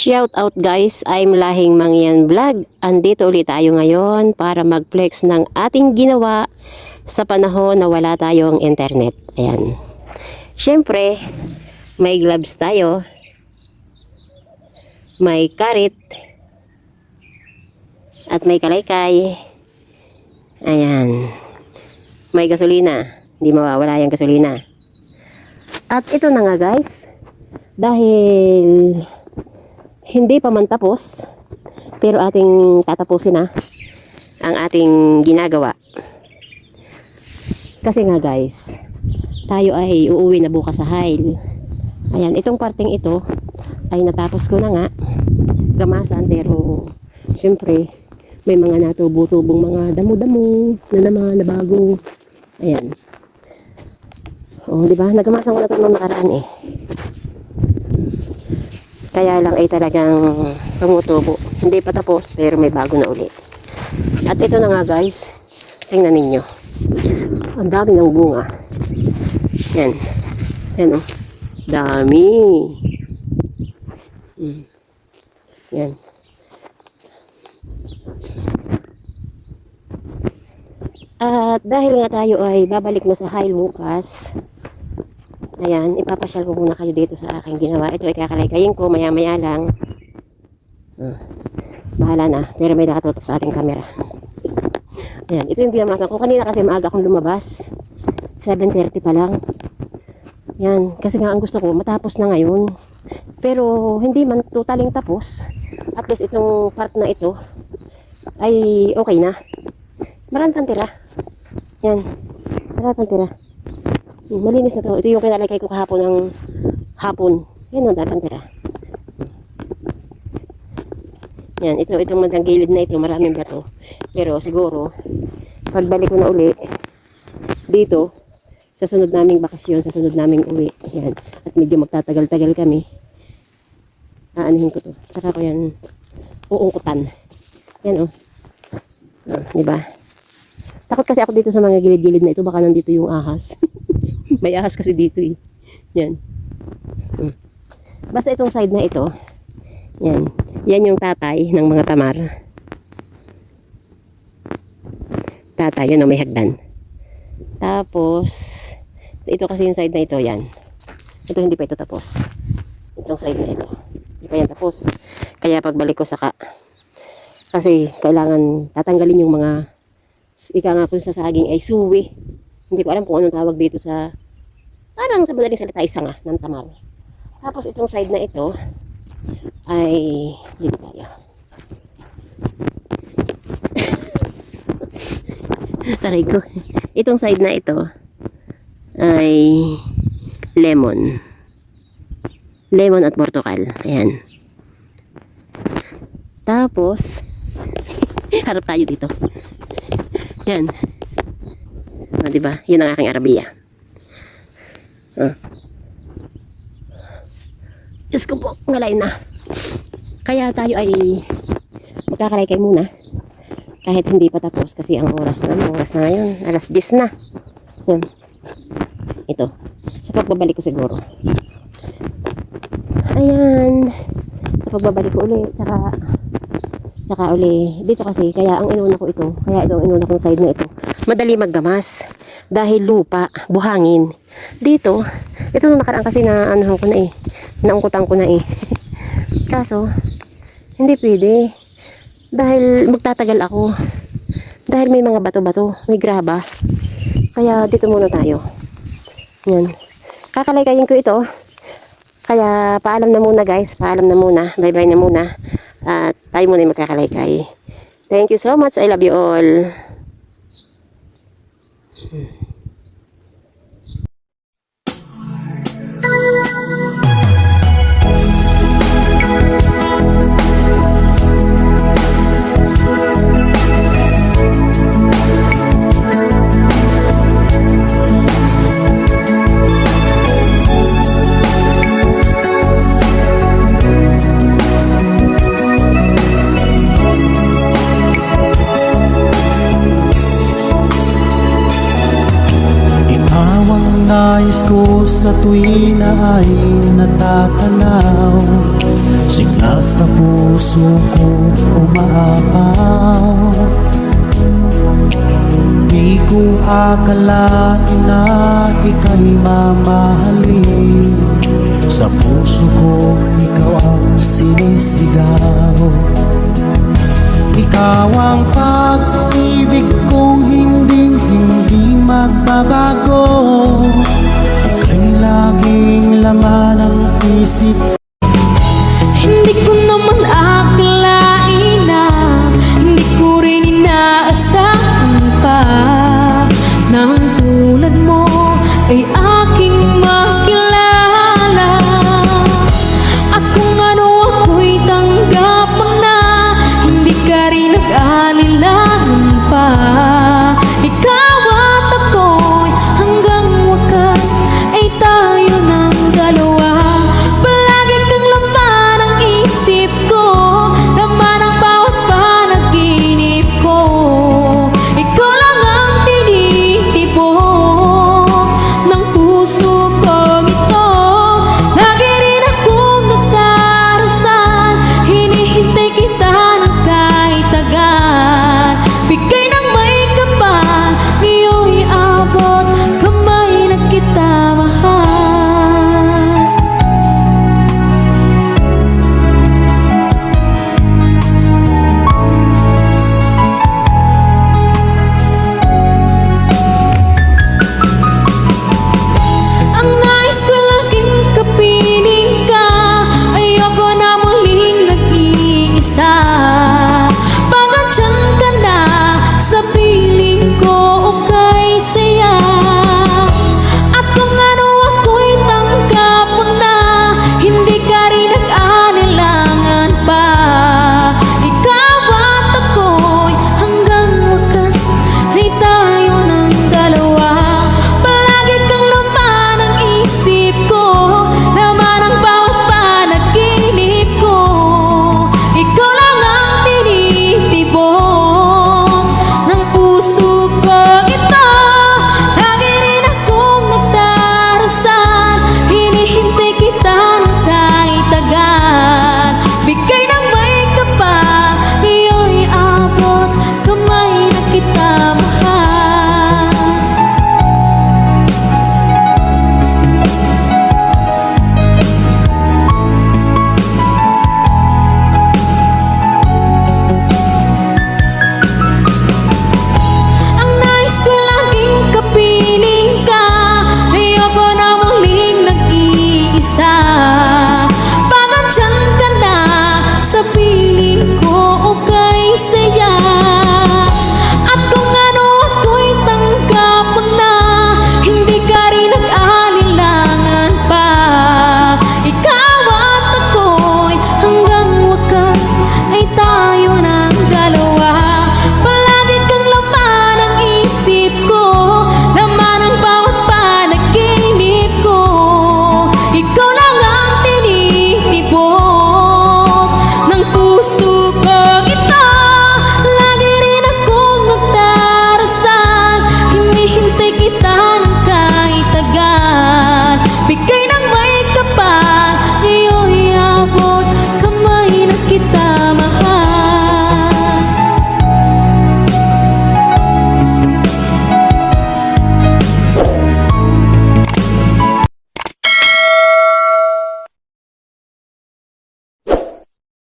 Shout out guys, I'm Lahing Mangyan Vlog. Andito ulit tayo ngayon para mag-flex ng ating ginawa sa panahon na wala tayong internet. Ayan. Siyempre, may gloves tayo. May karit. At may kalaykay. Ayan. May gasolina. Hindi mawawala yung gasolina. At ito na nga guys. Dahil hindi pa man tapos, pero ating tatapusin na ang ating ginagawa. Kasi nga guys, tayo ay uuwi na bukas sa Hail. Ayan, itong parteng ito ay natapos ko na nga. Gamasan, pero syempre may mga natubo-tubong mga damo-damo na naman na bago. Ayan. Oh, di ba? Nagamasan ko na ito nung nakaraan eh. Kaya lang ay talagang tumutubo. Hindi pa tapos pero may bago na uli. At ito na nga guys. Tingnan ninyo. Ang dami ng bunga. Yan. Yan o. Dami. Yan. At dahil nga tayo ay babalik na sa Hail bukas. Ayan, ipapasyal ko muna kayo dito sa aking ginawa. Ito ay kakalaykayin ko, maya-maya lang. Bahala na, pero may nakatutok sa ating camera. Ayan, ito yung dinamasan ko. Kanina kasi maaga akong lumabas. 7:30 pa lang. Ayan, kasi nga ang gusto ko, matapos na ngayon. Pero hindi man totaling tapos. At least itong part na ito ay okay na. Marami pang tira. Ayan, marami pang tira. Malinis na to. Ito yung kinalaykay ko kahapon ng hapon. Yan o, dapat tira. Yan, itong madang gilid na ito, maraming bato. Pero siguro, pagbalik ko na uli, dito, sa sunod naming bakasyon, sa sunod naming uwi. Yan. At medyo magtatagal-tagal kami. Aanihin ko to. Saka ko yan uungkutan. Yan o. Diba? Takot kasi ako dito sa mga gilid-gilid na ito. Baka nandito yung ahas. May ahas kasi dito eh. Yan. Basta itong side na ito. Yan. Yan yung tatay ng mga tamar. Tatay, yun o, may hagdan. Tapos, ito kasi yung side na ito, yan. Ito hindi pa ito tapos. Itong side na ito. Hindi pa yan tapos. Kaya pagbalik ko saka. Kasi kailangan tatanggalin yung mga ika nga kung sa saging ay suwi. Hindi ko alam kung anong tawag dito sa parang sa madaling salita ay sanga ng tamar. Tapos itong side na ito ay dito tayo. Taray ko. Itong side na ito ay lemon. Lemon at portokal. Ayan. Tapos harap tayo dito. Yan. O, diba? Yun ang aking Arabia. Diyos ko po, ngalay na. Kaya tayo ay magkakalaykay muna. Kahit hindi pa tapos kasi ang oras na ngayon. Alas 10 na. Yan. Ito. Sa pagbabalik ko siguro. Ayan. Sa pagbabalik ko ulit. Tsaka uli. Dito kasi, kaya ang inuna ko ito. Kaya ito ang inuna kong side na ito. Madali maggamas. Dahil lupa, buhangin. Dito, ito nung nakaraan kasi na ano ko na eh. Naungkutan ko na eh. Kaso, hindi pwede. Dahil magtatagal ako. Dahil may mga bato-bato, may graba. Kaya dito muna tayo. Yan. Kakalaykayin ko ito. Kaya paalam na muna guys. Paalam na muna. Bye-bye na muna. At tayo muna yung magkakalaykay. Thank you so much. I love you all. Nais ko sa tuwing na ay natatanaw, sigla sa puso ko umaapaw. Di ko akalain na ika'y mamahalin. Sa puso ko ikaw ang sinisigaw. Ikaw ang pag-ibig kong hindi magbabago. Ika'y laging laman ng isip